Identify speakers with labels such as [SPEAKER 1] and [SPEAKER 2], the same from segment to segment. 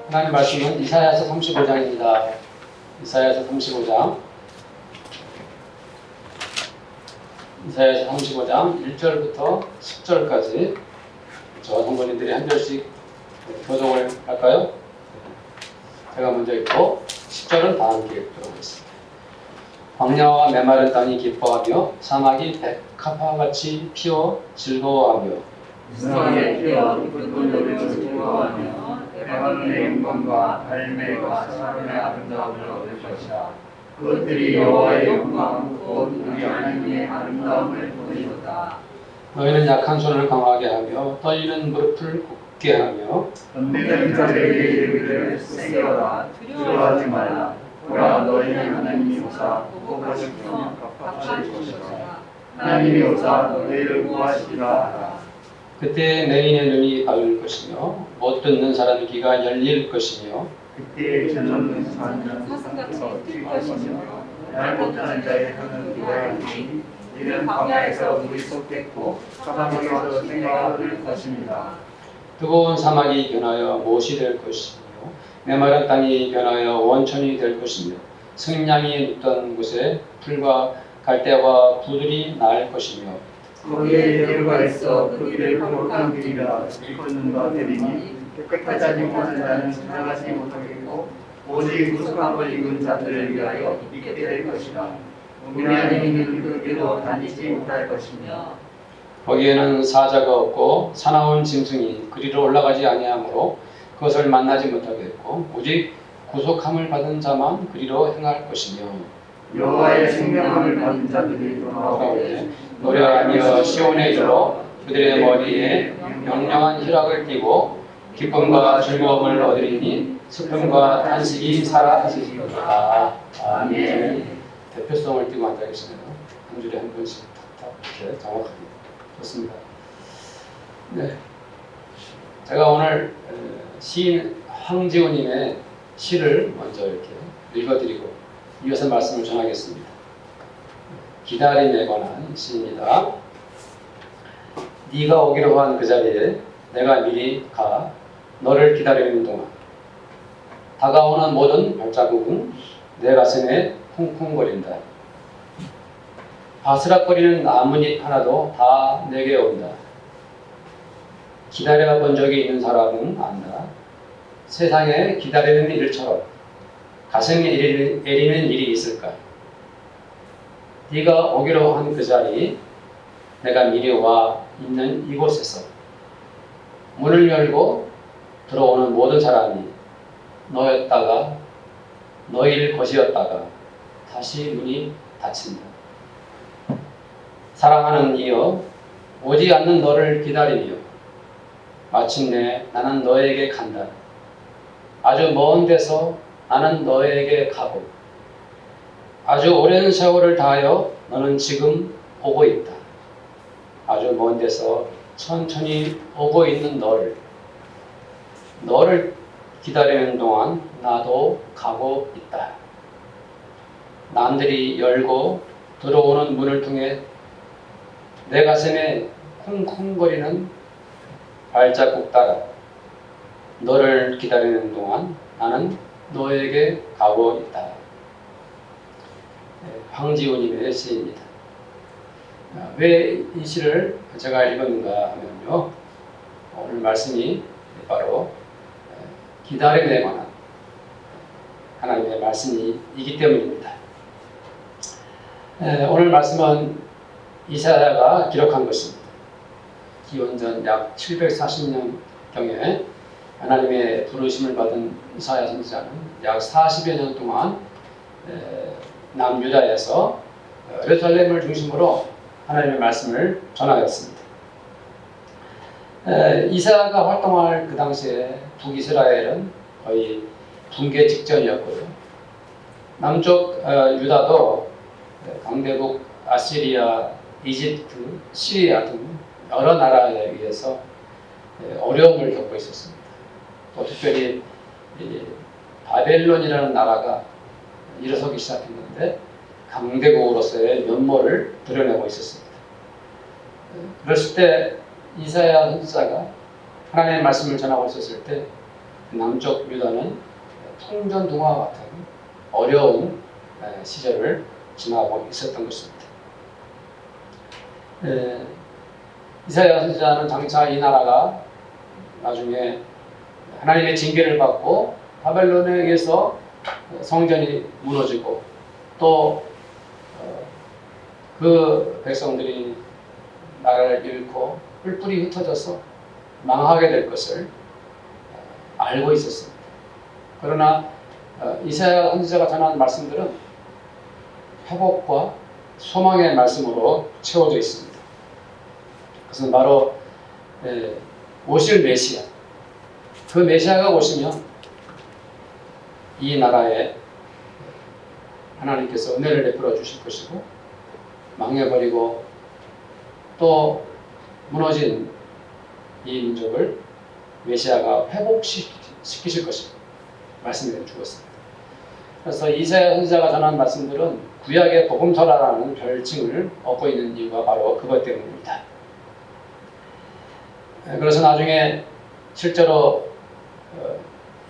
[SPEAKER 1] 하나님 말씀은 이사야서 35장입니다. 이사야서 35장 1절부터 10절까지 저 성도님들이 한 절씩 교독을 할까요? 제가 먼저 읽고 10절은 다 함께 읽도록 하겠습니다. 광야와 메마른 땅이 기뻐하며 사막이 백합화같이 피어 즐거워하며
[SPEAKER 2] 이스라엘의 피와 붉은 노래로 즐거워하며 대만의 영광과 갈매와 사람의 아름다움을 얻을 것이다. 그것들이 여호와의 영광 곧 우리 하나님의 아름다움을 보이도다.
[SPEAKER 1] 너희는 약한 손을 강하게 하며 떨리는 무릎을 굳게 하며
[SPEAKER 2] 건네는 자들에게 이르기를 새겨라 두려워하지 말라. 보라 너희의 하나님이 오사 보고하시며 갚아주실 것이다. 하나님이 오사 너희를 구하시리라 하라.
[SPEAKER 1] 그때 맹인의 눈이 밝을 것이며 못 듣는 사람의 귀가 열릴 것이며
[SPEAKER 2] 그때 전없는 사람은 사슴같이 뛸 것이며 날 못하는 자의 혀는 기다리니 이는 광야에서 물이 쏟겠고 사막에서 생화가 흐를 것입니다.
[SPEAKER 1] 뜨거운 사막이 변하여 못이 될 것이며 메마른 땅이 변하여 원천이 될 것이며 승량이 눕던 곳에 풀과 갈대와 부들이 날 것이며
[SPEAKER 2] 거기에 대로가 있어 그 길을 거룩한 길이라 일컫는 바 되리니 깨끗하지 못하는 자는 지나가지 못하겠고 오직 구속함을 입은 자들을 위하여 있게 될 것이다. 우리 하나님은 그 길로 다니지 못할 것이며
[SPEAKER 1] 거기에는 사자가 없고 사나운 짐승이 그리로 올라가지 아니하므로 그것을 만나지 못하겠고 오직 구속함을 받은 자만 그리로 행할 것이며
[SPEAKER 2] 여호와의 생명함을 받은 자들이 돌아오되
[SPEAKER 1] 노래하며 시온에 이르러 그들의 머리에 명령한 희락을 띠고 기쁨과 즐거움을 얻으리니 슬픔과 탄식이 사라지리로다. 아멘. 대표성을 띠고 앉아 계시네요. 한 줄에 한 번씩 탁탁 이렇게 정확하게 좋습니다. 네, 제가 오늘 시인 황지호님의 시를 먼저 이렇게 읽어드리고 이어서 말씀을 전하겠습니다. 기다림에 관한 시입니다. 네가 오기로 한 그 자리에 내가 미리 가 너를 기다리는 동안 다가오는 모든 발자국은 내 가슴에 쿵쿵거린다. 바스락거리는 나뭇잎 하나도 다 내게 온다. 기다려본 적이 있는 사람은 안다. 세상에 기다리는 일처럼 가슴에 애리는 일이 있을까? 네가 오기로 한 그 자리, 내가 미리 와 있는 이곳에서 문을 열고 들어오는 모든 사람이 너였다가 너일 것이었다가 다시 문이 닫힌다. 사랑하는 이여, 오지 않는 너를 기다리며 마침내 나는 너에게 간다. 아주 먼 데서 나는 너에게 가고 아주 오랜 세월을 다하여 너는 지금 오고 있다. 아주 먼 데서 천천히 오고 있는 너를 기다리는 동안 나도 가고 있다. 남들이 열고 들어오는 문을 통해 내 가슴에 쿵쿵거리는 발자국 따라 너를 기다리는 동안 나는 너에게 가고 있다. 황지호님의 시입니다. 왜 이 시를 제가 읽었는가 하면요, 오늘 말씀이 바로 기다림에 관한 하나님의 말씀이기 때문입니다. 오늘 말씀은 이사야가 기록한 것입니다. 기원전 약 740년경에 하나님의 부르심을 받은 이사야 선지자는 약 40여 년 동안 남유다에서 예루살렘을 중심으로 하나님의 말씀을 전하였습니다. 이사야가 활동할 그 당시에 북이스라엘은 거의 붕괴 직전이었고요. 남쪽 유다도 강대국 아시리아, 이집트, 시리아 등 여러 나라에 의해서 어려움을 겪고 있었습니다. 또 특별히 바벨론이라는 나라가 일어서기 시작했는데 강대국으로서의 면모를 드러내고 있었습니다. 그랬을 때 이사야 선지자가 하나님의 말씀을 전하고 있었을 때 남쪽 유다는 풍전등화 같은 어려운 시절을 지나고 있었던 것입니다. 이사야 선지자는 장차 이 나라가 나중에 하나님의 징계를 받고 바벨론에 의해서 성전이 무너지고 또 그 백성들이 나라를 잃고 뿔뿔이 흩어져서 망하게 될 것을 알고 있었습니다. 그러나 이사야 선지자가 전한 말씀들은 회복과 소망의 말씀으로 채워져 있습니다. 그것은 바로 오실 메시아, 그 메시아가 오시면 이 나라에 하나님께서 은혜를 베풀어 주실 것이고 망해버리고 또 무너진 이 민족을 메시아가 회복시키실 것입니다. 말씀해 주었습니다. 그래서 이사야 선지자가 전한 말씀들은 구약의 복음서라는 별칭을 얻고 있는 이유가 바로 그것 때문입니다. 그래서 나중에 실제로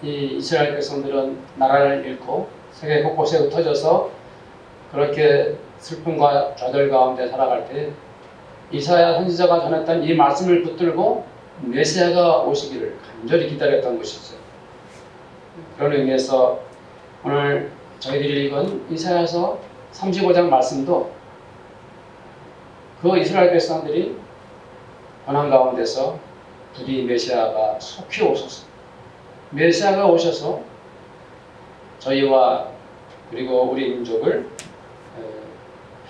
[SPEAKER 1] 이 이스라엘 백성들은 나라를 잃고 세계 곳곳에 흩어져서 그렇게 슬픔과 좌절 가운데 살아갈 때 이사야 선지자가 전했던 이 말씀을 붙들고 메시아가 오시기를 간절히 기다렸던 것이죠. 그런 의미에서 오늘 저희들이 읽은 이사야서 35장 말씀도 그 이스라엘 백성들이 고난 가운데서 부디 메시아가 속히 오소서, 메시아가 오셔서 저희와 그리고 우리 민족을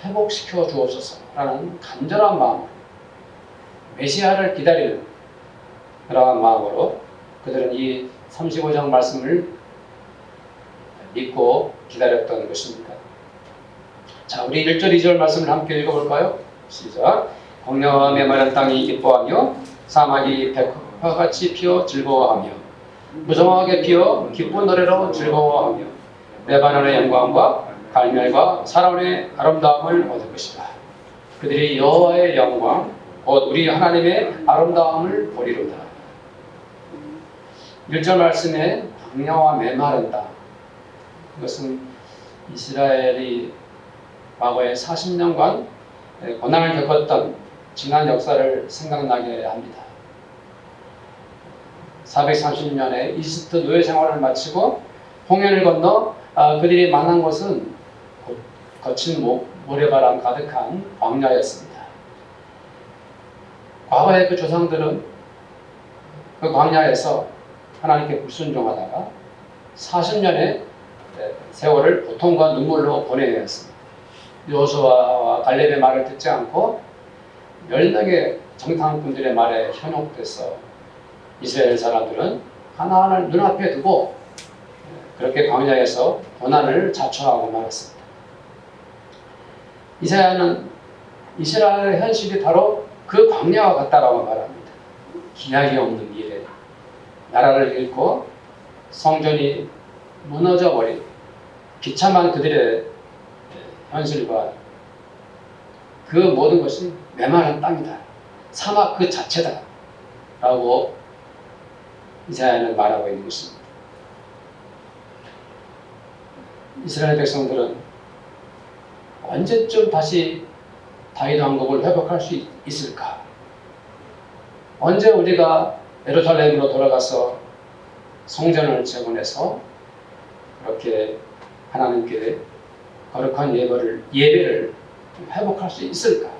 [SPEAKER 1] 회복시켜 주옵소서라는 간절한 마음으로 메시아를 기다리는 그러한 마음으로 그들은 이 35장 말씀을 믿고 기다렸던 것입니다. 자, 우리 1절 2절 말씀을 함께 읽어볼까요? 시작. 광야와 메마른 땅이 기뻐하며 사막이 백화같이 피어 즐거워하며 무성하게 피어 기쁜 노래로 즐거워하며 레바논의 영광과 갈멜과 사론의 아름다움을 얻을 것이다. 그들이 여호와의 영광 곧 우리 하나님의 아름다움을 보리로다. 1절 말씀에 광야와 메마른 땅, 이것은 이스라엘이 과거에 40년간 고난을 겪었던 지난 역사를 생각나게 합니다. 430년에 이집트 노예 생활을 마치고 홍해를 건너 그들이 만난 곳은 거친 모래바람 가득한 광야였습니다. 과거의 그 조상들은 그 광야에서 하나님께 불순종하다가 40년의 세월을 고통과 눈물로 보내야 했습니다. 여호수아와 갈렙의 말을 듣지 않고 10명의 정탐꾼들의 말에 현혹돼서 이스라엘 사람들은 하나님을 눈앞에 두고 그렇게 광야에서 고난을 자초하고 말았습니다. 이사야는 이스라엘의 현실이 바로 그 광야와 같다라고 말합니다. 기약이 없는 미래, 나라를 잃고 성전이 무너져버린 비참한 그들의 현실과 그 모든 것이 메마른 땅이다, 사막 그 자체다 라고 이사야는 말하고 있는 것입니다. 이스라엘 백성들은 언제쯤 다시 다윗 왕국을 회복할 수 있을까? 언제 우리가 예루살렘으로 돌아가서 성전을 재건해서 그렇게 하나님께 거룩한 예배를 회복할 수 있을까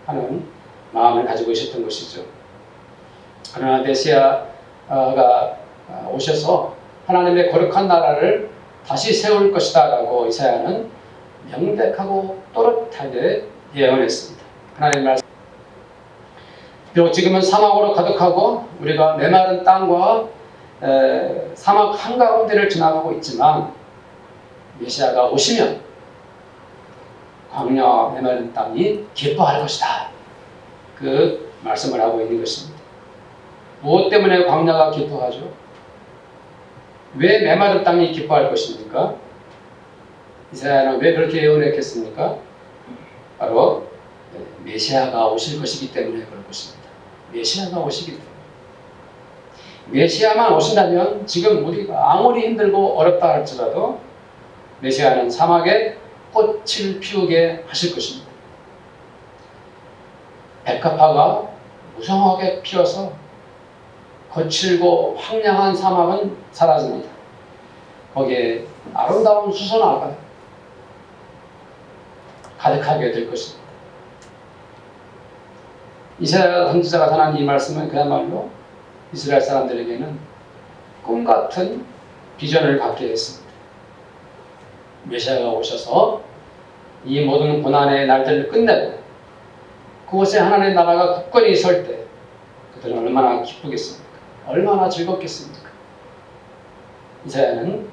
[SPEAKER 1] 하는 마음을 가지고 있었던 것이죠. 그러나 메시아가 오셔서 하나님의 거룩한 나라를 다시 세울 것이다 라고 이사야는 명백하고 또렷하게 예언했습니다. 하나님의 말씀, 비록 지금은 사막으로 가득하고 우리가 메마른 땅과 사막 한가운데를 지나가고 있지만 메시아가 오시면 광야와 메마른 땅이 기뻐할 것이다, 그 말씀을 하고 있는 것입니다. 무엇 때문에 광야가 기뻐하죠? 왜 메마른 땅이 기뻐할 것입니까? 이사야는 왜 그렇게 예언했겠습니까? 바로 메시아가 오실 것이기 때문에 그럴 것입니다. 메시아가 오시기 때문에. 메시아만 오신다면 지금 우리가 아무리 힘들고 어렵다 할지라도 메시아는 사막에 꽃을 피우게 하실 것입니다. 백합화가 무성하게 피어서 거칠고 황량한 사막은 사라집니다. 거기에 아름다운 수선화가 가득하게 될 것입니다. 이사야 선지자가 전한 이 말씀은 그야말로 이스라엘 사람들에게는 꿈같은 비전을 갖게 했습니다. 메시아가 오셔서 이 모든 고난의 날들을 끝내고 그곳에 하나님의 나라가 굳건히 설 때 그들은 얼마나 기쁘겠습니까? 얼마나 즐겁겠습니까? 이사야는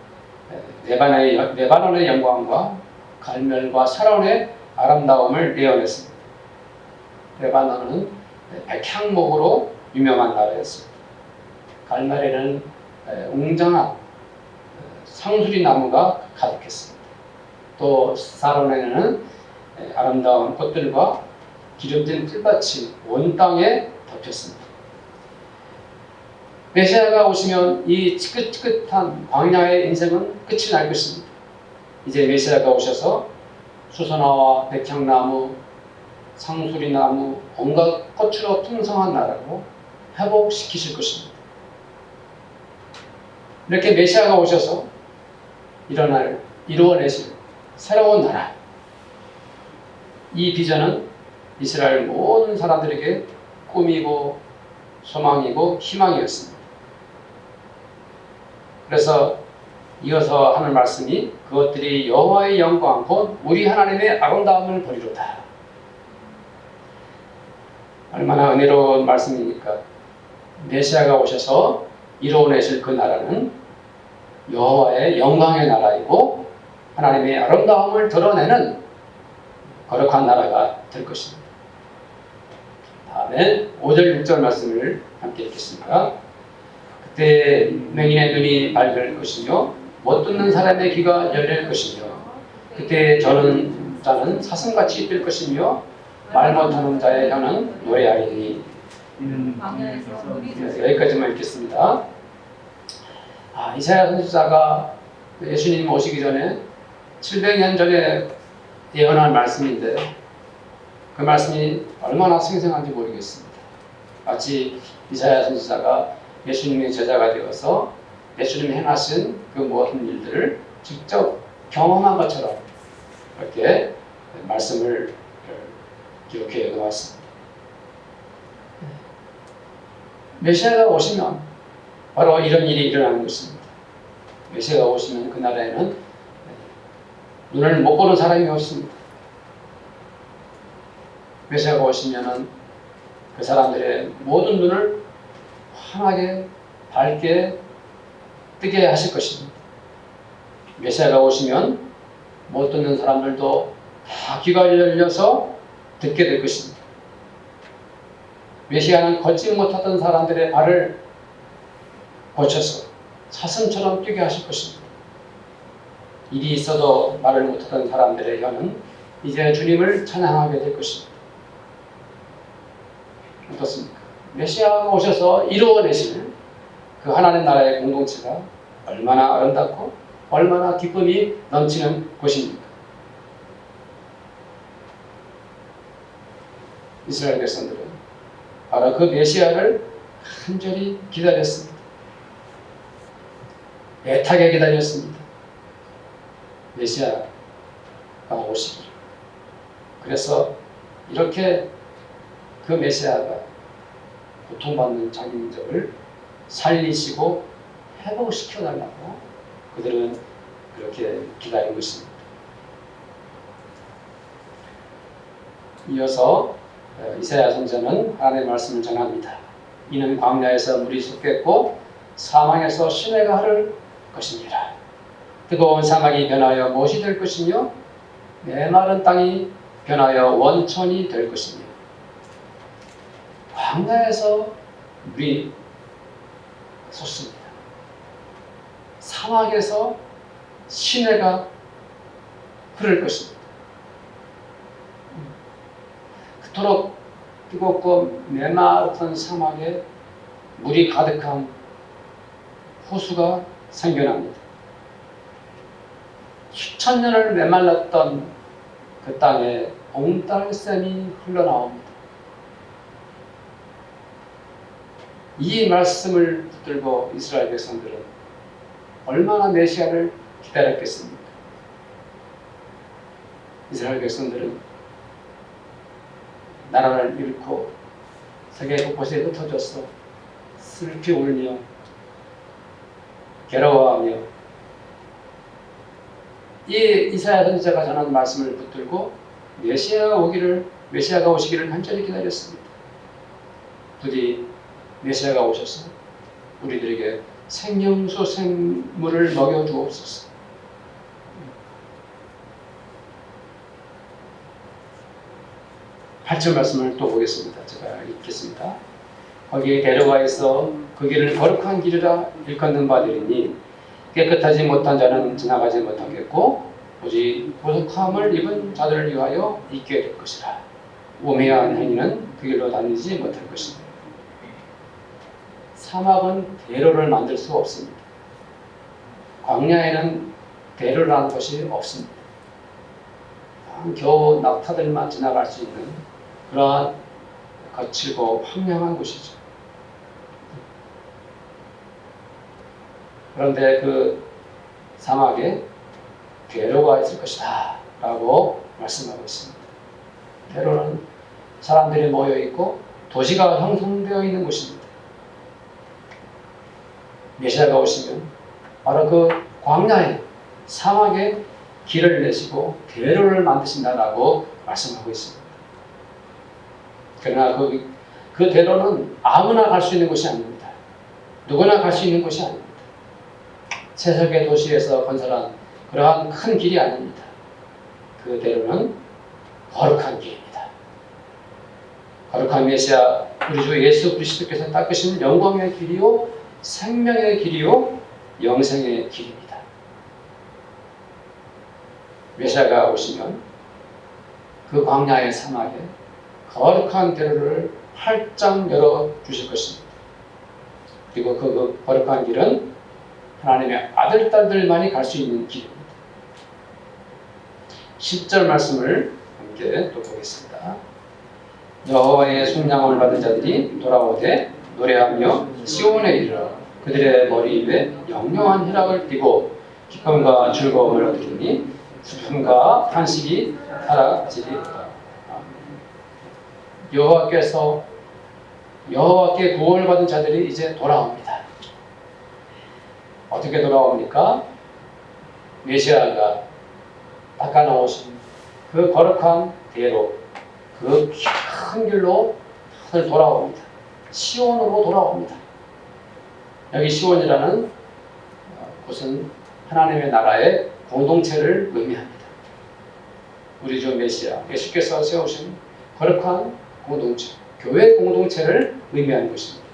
[SPEAKER 1] 레바논의 영광과 갈멜과 사론의 아름다움을 예언했습니다. 레바논은 백향목으로 유명한 나라였습니다. 갈멜에는 웅장한 상수리 나무가 가득했습니다. 또 사론에는 아름다운 꽃들과 기름진 풀밭이 온 땅에 덮였습니다. 메시아가 오시면 이 지긋지긋한 광야의 인생은 끝이 날 것입니다. 이제 메시아가 오셔서 수선화와 백향나무, 상수리나무, 온갖 꽃으로 풍성한 나라로 회복시키실 것입니다. 이렇게 메시아가 오셔서 이루어내실 새로운 나라, 이 비전은 이스라엘 모든 사람들에게 꿈이고 소망이고 희망이었습니다. 그래서 이어서 하는 말씀이 그것들이 여호와의 영광 곧 우리 하나님의 아름다움을 보리로다. 얼마나 은혜로운 말씀입니까? 메시아가 오셔서 이루어내실 그 나라는 여호와의 영광의 나라이고 하나님의 아름다움을 드러내는 거룩한 나라가 될 것입니다. 다음에 5절 6절 말씀을 함께 읽겠습니다. 그때 맹인의 눈이 밝을 것이며 못 듣는 사람의 귀가 열릴 것이며 그때 저는 자는 사슴같이 뛸 것이며 말 못하는 자의 혀는 노래하리니. 여기까지만 읽겠습니다. 이사야 선지자가 예수님 오시기 전에 700년 전에 예언한 말씀인데 그 말씀이 얼마나 생생한지 모르겠습니다. 마치 이사야 선지자가 예수님의 제자가 되어서 예수님이 행하신 그 모든 일들을 직접 경험한 것처럼 이렇게 말씀을 기록해 놓았습니다. 메시아가 오시면 바로 이런 일이 일어나는 것입니다. 메시아가 오시면 그 나라에는 눈을 못 보는 사람이 없습니다. 메시아가 오시면은 그 사람들의 모든 눈을 환하게 밝게 뜨게 하실 것입니다. 메시아가 오시면 못 듣는 사람들도 다 귀가 열려서 듣게 될 것입니다. 메시아는 걷지 못하던 사람들의 발을 고쳐서 사슴처럼 뛰게 하실 것입니다. 일이 있어도 말을 못하던 사람들의 혀는 이제 주님을 찬양하게 될 것입니다. 어떻습니까? 메시아가 오셔서 이루어내실 그 하나님 나라의 공동체가 얼마나 아름답고 얼마나 기쁨이 넘치는 곳입니까? 이스라엘 백성들은 바로 그 메시아를 간절히 기다렸습니다. 애타게 기다렸습니다. 메시아가 오시기를. 그래서 이렇게 그 메시아가 고통받는 자기 민족을 살리시고 회복시켜달라고 그들은 그렇게 기다린 것입니다. 이어서 이사야 선지자는 하나님의 말씀을 전합니다. 이는 광야에서 물이 솟겠고 사망에서 시내가 흐를 것이니라. 뜨거운 사막이 변하여 못이 될 것이며 메마른 땅이 변하여 원천이 될 것이며. 광야에서 물이 솟습니다. 사막에서 시내가 흐를 것입니다. 그토록 뜨겁고 메마른 사막에 물이 가득한 호수가 생겨납니다. 수천 년을 메말랐던 그 땅에 옹달샘이 흘러나옵니다. 이 말씀을 붙들고 이스라엘 백성들은 얼마나 메시아를 기다렸겠습니까? 이스라엘 백성들은 나라를 잃고 세계 곳곳에 흩어져서 슬피 울며 괴로워하며 이 이사야 선지자가 전한 말씀을 붙들고 메시아가 오시기를 간절히 기다렸습니다. 부디 메시아가 오셔서 우리들에게 생명수 생물을 먹여 주옵소서. 8절 말씀을 또 보겠습니다. 제가 읽겠습니다. 거기에 데려가 있어 그 길을 거룩한 길이라 일컫는 바들이니 깨끗하지 못한 자는 지나가지 못하겠고 오직 보속함을 입은 자들을 위하여 있게 될 것이라. 우매한 행위는 그 길로 다니지 못할 것입니다. 사막은 대로를 만들 수 없습니다. 광야에는 대로라는 것이 없습니다. 겨우 낙타들만 지나갈 수 있는 그러한 거칠고 황량한 곳이죠. 그런데 그 사막에 대로가 있을 것이다 라고 말씀하고 있습니다. 대로는 사람들이 모여 있고 도시가 형성되어 있는 곳입니다. 메시아가 오시면 바로 그 광야에 사막에 길을 내시고 대로를 만드신다라고 말씀하고 있습니다. 그러나 그 대로는 아무나 갈 수 있는 곳이 아닙니다. 누구나 갈 수 있는 곳이 아닙니다. 세세계 도시에서 건설한 그러한 큰 길이 아닙니다. 그 대로는 거룩한 길입니다. 거룩한 메시아 우리 주 예수 그리스도께서 닦으신 영광의 길이요 생명의 길이요 영생의 길입니다. 메시아가 오시면 그 광야의 사막에 거룩한 대로를 활짝 열어 주실 것입니다. 그리고 그 거룩한 길은 하나님의 아들, 딸들만이 갈 수 있는 길입니다. 10절 말씀을 함께 또 보겠습니다. 여호와의 속량함을 받은 자들이 돌아오되 노래하며 시온에 이르러 그들의 머리 위에 영영한 희락을 띠고 기쁨과 즐거움을 얻으리니 슬픔과 탄식이 사라지리로다. 여호와께 구원을 받은 자들이 이제 돌아옵니다. 어떻게 돌아옵니까? 메시아가 닦아놓으신 그 거룩한 대로 그 큰 길로 다들 돌아옵니다. 시온으로 돌아옵니다. 여기 시온이라는 곳은 하나님의 나라의 공동체를 의미합니다. 우리 주 메시아 예수께서 세우신 거룩한 공동체, 교회 공동체를 의미하는 것입니다.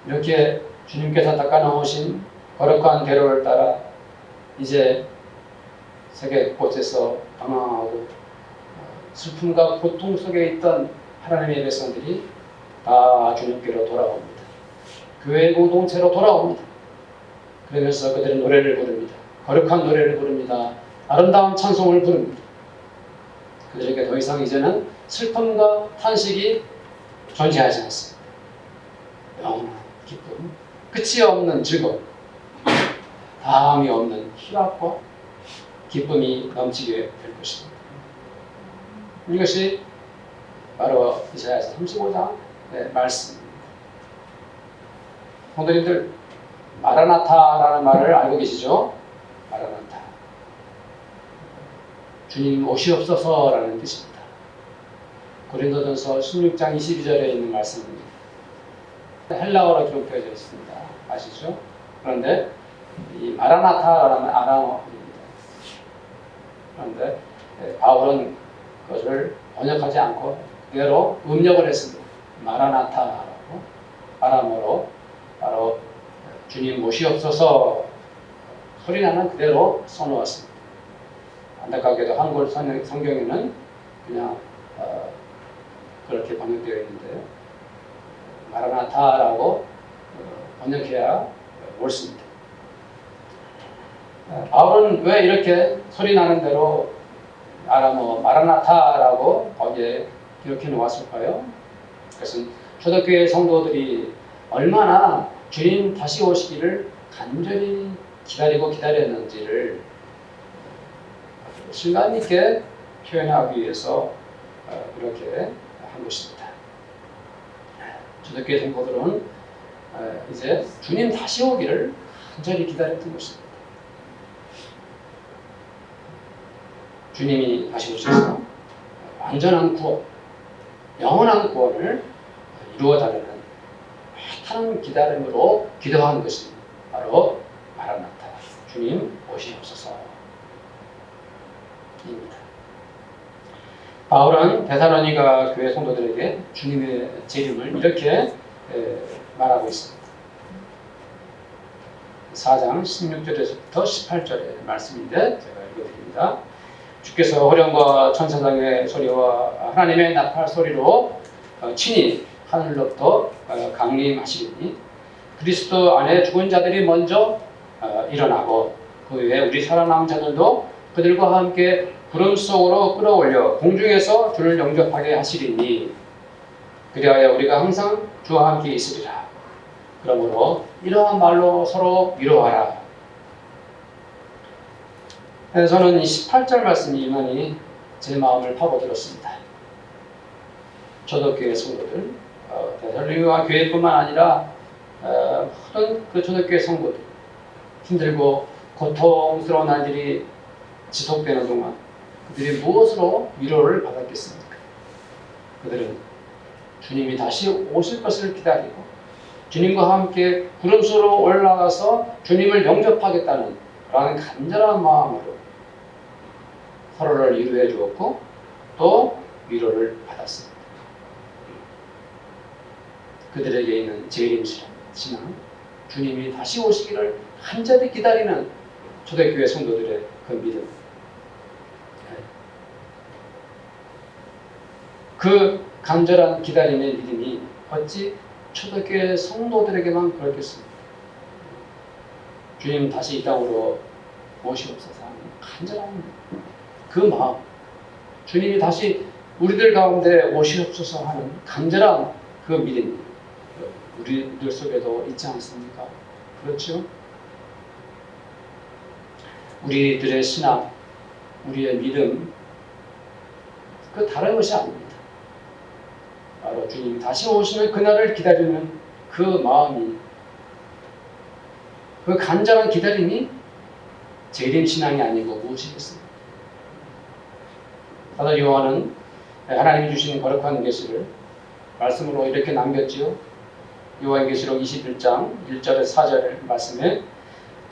[SPEAKER 1] 이렇게 주님께서 닦아놓으신 거룩한 대로를 따라 이제 세계 곳곳에서 방황하고 슬픔과 고통 속에 있던 하나님의 백성들이 다 주님께로 돌아옵니다. 교회 공동체로 돌아옵니다. 그러면서 그들은 노래를 부릅니다. 거룩한 노래를 부릅니다. 아름다운 찬송을 부릅니다. 그들에게 더 이상 이제는 슬픔과 탄식이 존재하지 않습니다. 영원한 기쁨, 끝이 없는 즐거움, 다함이 없는 희락과 기쁨이 넘치게 될 것입니다. 이것이 바로 이사야서 35장의 말씀입니다. 성도님들, 마라나타라는 말을 알고 계시죠? 마라나타. 주님 오시옵소서라는 뜻입니다. 고린도전서 16장 22절에 있는 말씀입니다. 헬라어로 기록되어져 있습니다. 아시죠? 그런데 이 마라나타라는 아람어입니다. 그런데 바울은 그것을 번역하지 않고 그대로 음력을 했습니다. 마라나타라고 아람어로 바로 주님 오시옵소서 소리나는 그대로 써놓았습니다. 안타깝게도 한글 성경에는 그냥 그렇게 번역되어 있는데요. 마라나타라고 번역해야 옳습니다. 바울은 왜 이렇게 소리 나는 대로 아람어 마라나타라고 거기에 기록해 놓았을까요? 그것은 초대교회 성도들이 얼마나 주님 다시 오시기를 간절히 기다렸는지를 실감 있게 표현하기 위해서 이렇게 한 것입니다. 초대교회 성도들은 이제 주님 다시 오기를 간절히 기다렸던 것입니다. 주님이 다시 오셔서 완전한 구원, 영원한 구원을 이루어달라는 애타는 기다림으로 기도한 것이 바로 마라나타, 주님 오시옵소서입니다. 바울은 데살로니가 교회 성도들에게 주님의 재림을 이렇게 말하고 있습니다. 4장 16절에서부터 18절의 말씀인데 제가 읽어드립니다. 주께서 호령과 천사장의 소리와 하나님의 나팔 소리로 친히 하늘로부터 강림하시리니 그리스도 안에 죽은 자들이 먼저 일어나고 그 외에 우리 살아남은 자들도 그들과 함께 구름 속으로 끌어올려 공중에서 주를 영접하게 하시리니 그리하여 우리가 항상 주와 함께 있으리라. 그러므로 이러한 말로 서로 위로하라. 저는 이 18절 말씀이 유난히 제 마음을 파고들었습니다. 초대교회 성도들, 데살로니가 교회뿐만 아니라 모든 그 초대교회 성도들 힘들고 고통스러운 날들이 지속되는 동안 그들이 무엇으로 위로를 받았겠습니까? 그들은 주님이 다시 오실 것을 기다리고 주님과 함께 구름 속으로 올라가서 주님을 영접하겠다는 그런 간절한 마음으로 서로를 위로해 주었고 또 위로를 받았습니다. 그들에게 있는 재림 신앙, 주님이 다시 오시기를 간절히 기다리는 초대교회 성도들의 그 믿음, 그 간절한 기다림의 믿음이 어찌 초대교회 성도들에게만 그렇겠습니까? 주님 다시 이 땅으로 오시옵소서 하는 간절한 그 마음, 주님이 다시 우리들 가운데 오시옵소서 하는 간절한 그 믿음, 우리들 속에도 있지 않습니까? 그렇죠? 우리들의 신앙, 우리의 믿음, 그 다른 것이 아닙니다. 바로 주님이 다시 오시는 그날을 기다리는 그 마음이, 그 간절한 기다림이 재림 신앙이 아니고 무엇이겠습니까? 사도 요한은 하나님이 주신 거룩한 계시를 말씀으로 이렇게 남겼지요. 요한계시록 21장 1절에 4절 말씀에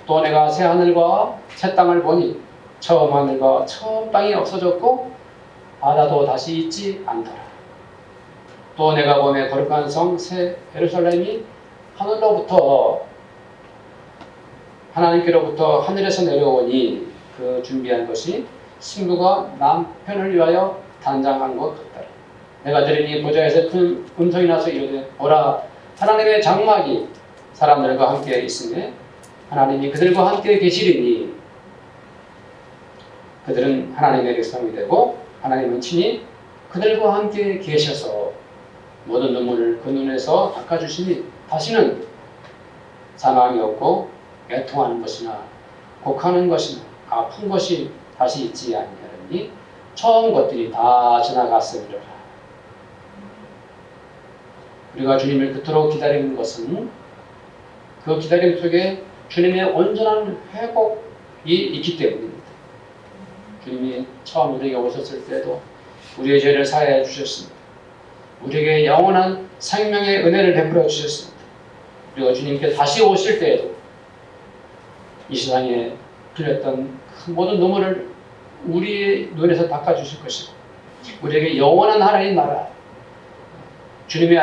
[SPEAKER 1] 또 내가 새 하늘과 새 땅을 보니 처음 하늘과 처음 땅이 없어졌고 바다도 다시 있지 않더라. 또 내가 보매 거룩한 성 새 예루살렘이 하늘로부터 하나님께로부터 하늘에서 내려오니 그 준비한 것이 신부가 남편을 위하여 단장한 것 같더라. 내가 들으니 보좌에서 큰 음성이 나서 이르되 보라 하나님의 장막이 사람들과 함께 있으며 하나님이 그들과 함께 계시리니 그들은 하나님의 백성이 되고 하나님은 친히 그들과 함께 계셔서 모든 눈물을 그 눈에서 닦아주시니 다시는 사망이 없고 애통하는 것이나 곡하는 것이나 아픈 것이 다시 있지 아니하리니 처음 것들이 다 지나갔으리라. 우리가 주님을 그토록 기다리는 것은 그 기다림 속에 주님의 온전한 회복이 있기 때문입니다. 주님이 처음 우리에게 오셨을 때도 우리의 죄를 사하여 주셨습니다. 우리에게 영원한 생명의 은혜를 베풀어 주셨습니다. 그리고 주님께 다시 오실 때에도 이 세상에 흘렸던 그 모든 눈물을 우리의 눈에서 닦아주실 것이고 우리에게 영원한 하나님 나라, 주님의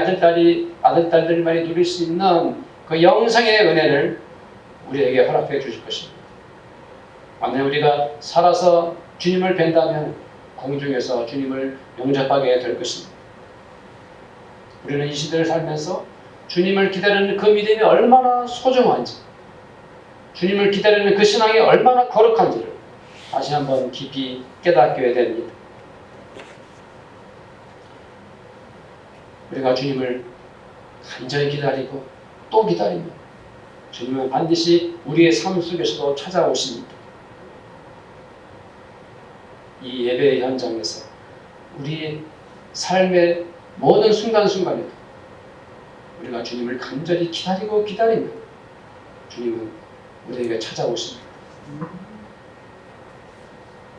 [SPEAKER 1] 아들딸들만이 누릴 수 있는 그 영생의 은혜를 우리에게 허락해 주실 것입니다. 만약 우리가 살아서 주님을 뵌다면 공중에서 주님을 영접하게 될 것입니다. 우리는 이 시대를 살면서 주님을 기다리는 그 믿음이 얼마나 소중한지, 주님을 기다리는 그 신앙이 얼마나 거룩한지를 다시 한번 깊이 깨닫게 됩니다. 우리가 주님을 간절히 기다리고 또 기다리며 주님은 반드시 우리의 삶 속에서도 찾아오십니다. 이 예배 현장에서 우리의 삶의 모든 순간순간에도 우리가 주님을 간절히 기다리고 기다리며 주님은 우리에게 찾아오십니다.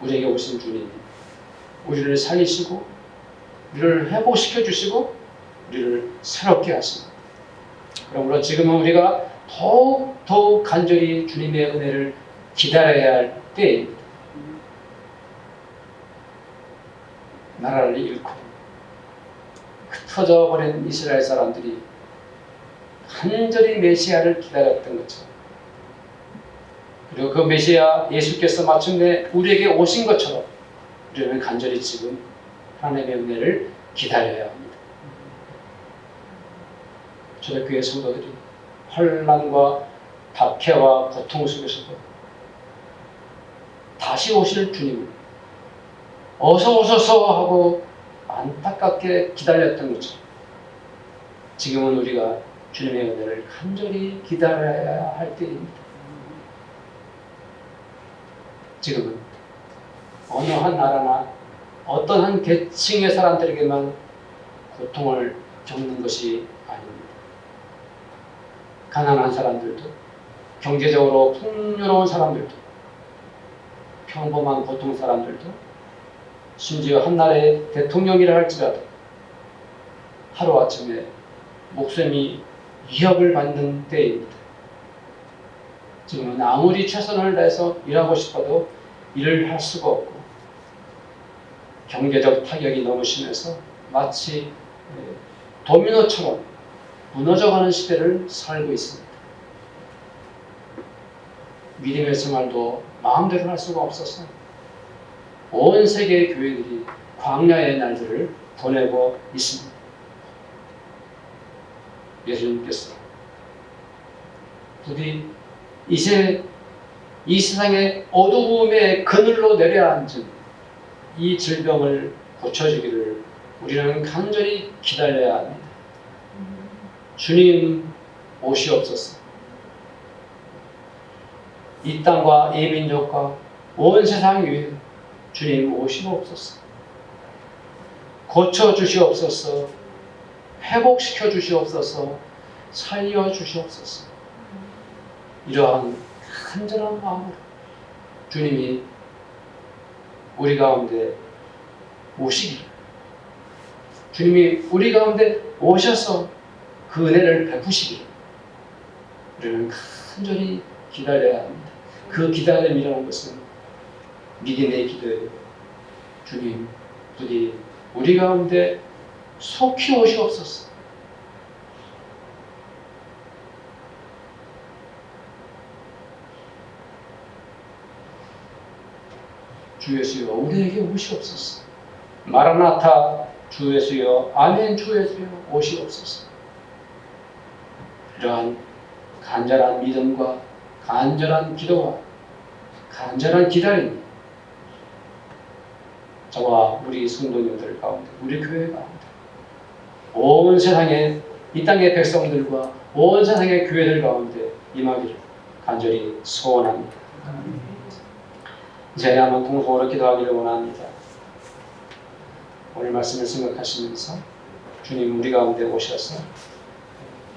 [SPEAKER 1] 우리에게 오신 주님이 우리를 살리시고 우리를 회복시켜 주시고 우리를 새롭게 하십니다. 그러므로 지금은 우리가 더욱 간절히 주님의 은혜를 기다려야 할 때입니다. 나라를 잃고 흩어져 버린 이스라엘 사람들이 간절히 메시아를 기다렸던 것처럼, 그리고 그 메시아 예수께서 마침내 우리에게 오신 것처럼 우리는 간절히 지금 하나님의 은혜를 기다려야 합니다. 초대교회 성도들이 환난과 박해와 고통 속에서도 다시 오실 주님을 어서 오소서 하고 안타깝게 기다렸던 것처럼 지금은 우리가 주님의 은혜를 간절히 기다려야 할 때입니다. 지금은 어느 한 나라나 어떤 한 계층의 사람들에게만 고통을 겪는 것이 아닙니다. 가난한 사람들도, 경제적으로 풍요로운 사람들도, 평범한 보통 사람들도, 심지어 한 나라의 대통령이라 할지라도 하루아침에 목숨이 위협을 받는 때입니다. 지금은 아무리 최선을 다해서 일하고 싶어도 일을 할 수가 없고 경제적 타격이 너무 심해서 마치 도미노처럼 무너져가는 시대를 살고 있습니다. 믿음의 생활도 마음대로 할 수가 없어서 온 세계의 교회들이 광야의 날들을 보내고 있습니다. 예수님께서 부디 이 세상의 어두움의 그늘로 내려앉은 이 질병을 고쳐주기를 우리는 간절히 기다려야 합니다. 주님 오시옵소서. 이 땅과 이 민족과 온 세상 위에 주님 오시옵소서. 고쳐주시옵소서. 회복시켜 주시옵소서. 살려 주시옵소서. 이러한 간절한 마음으로 주님이 우리 가운데 오시기를, 주님이 우리 가운데 오셔서 그 은혜를 베푸시기를 우리는 간절히 기다려야 합니다. 그 기다림이라는 것은 믿음의 기도예요. 주님, 부디 우리 가운데 속히 오시옵소서. 주 예수여, 우리에게 오시옵소서. 마라나타, 주 예수여, 아멘, 주 예수여, 오시옵소서. 이러한 간절한 믿음과 간절한 기도와 간절한 기다림, 저와 우리 성도님들 가운데, 우리 교회 가운데, 온 세상의 이 땅의 백성들과 온 세상의 교회들 가운데 임하기를 간절히 소원합니다. 이제 한번 통성으로 기도하기를 원합니다. 오늘 말씀을 생각하시면서 주님 우리 가운데 오셔서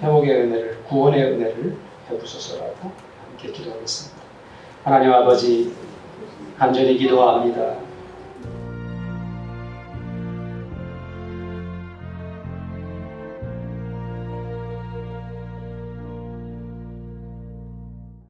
[SPEAKER 1] 회복의 은혜를, 구원의 은혜를 베푸소서라고 함께 기도하겠습니다. 하나님 아버지, 간절히 기도합니다.